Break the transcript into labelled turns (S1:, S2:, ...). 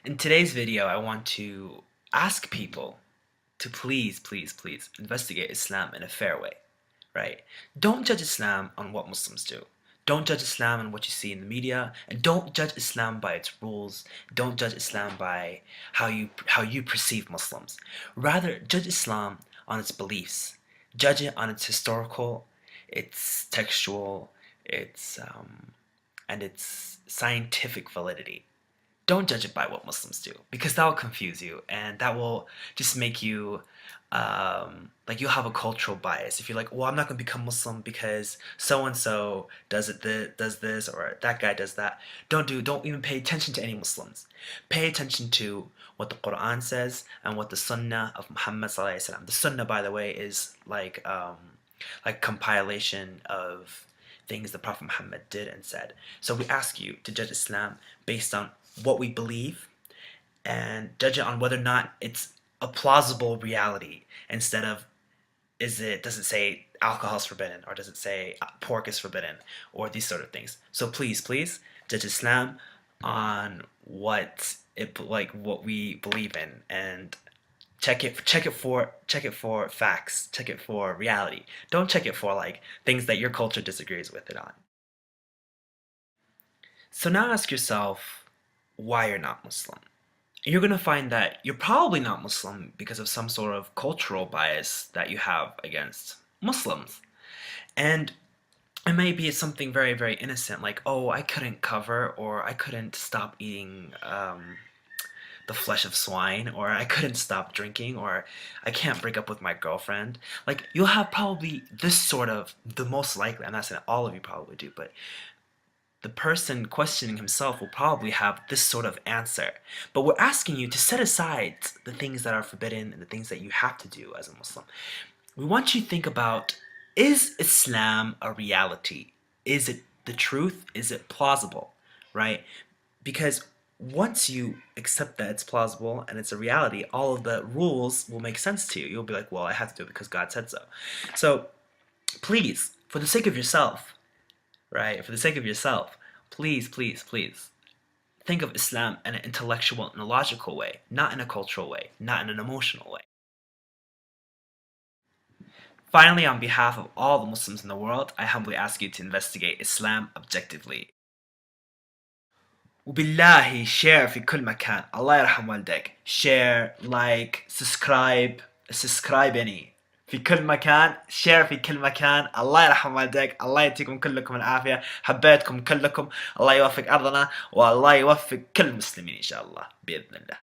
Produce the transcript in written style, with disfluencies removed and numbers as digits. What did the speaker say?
S1: In today's video, I want to ask people to please, please, please investigate Islam in a fair way, right? Don't judge Islam on what Muslims do. Don't judge Islam on what you see in the media, and don't judge Islam by its rules. Don't judge Islam by how you perceive Muslims. Rather, judge Islam on its beliefs. Judge it on its historical, its textual, its scientific validity. Don't judge it by what Muslims do, because that will confuse you and that will just make you like you'll have a cultural bias. If you're like, well, I'm not going to become Muslim because so and so does this or that guy does that. Don't even pay attention to any Muslims. Pay attention to what the Quran says and what the Sunnah of Muhammad sallallahu alaihi wasallam. The Sunnah, by the way, is like compilation of things the Prophet Muhammad did and said. So we ask you to judge Islam based on what we believe and judge it on whether or not it's a plausible reality instead of does it say alcohol is forbidden or does it say pork is forbidden or these sort of things. So please judge Islam on what we believe in and check it for facts, check it for reality. Don't check it for like things that your culture disagrees with it on. So now ask yourself why you're not Muslim. You're going to find that you're probably not Muslim because of some sort of cultural bias that you have against Muslims. And it may be something very, very innocent, like, oh, I couldn't cover, or I couldn't stop eating the flesh of swine, or I couldn't stop drinking, or I can't break up with my girlfriend. Like, you'll have probably this sort of, the most likely, I'm not saying all of you probably do, but the person questioning himself will probably have this sort of answer. But we're asking you to set aside the things that are forbidden and the things that you have to do as a Muslim. We want you to think about, is Islam a reality? Is it the truth? Is it plausible? Right? Because once you accept that it's plausible and it's a reality, all of the rules will make sense to you. You'll be like, well, I have to do it because God said so. So please, for the sake of yourself, right? For the sake of yourself, please think of Islam in an intellectual and a logical way, not in a cultural way, not in an emotional way. Finally, on behalf of all the Muslims in the world, I humbly ask you to investigate Islam objectively. وبالله share في كل مكان. الله يرحم والديك. Share, like, subscribe يعني في كل مكان. share في كل مكان. الله يرحم والديك. الله يعطيكم كلكم العافية. حبيتكم كلكم. الله يوفق أرضنا والله يوفق كل المسلمين إن شاء الله بإذن الله.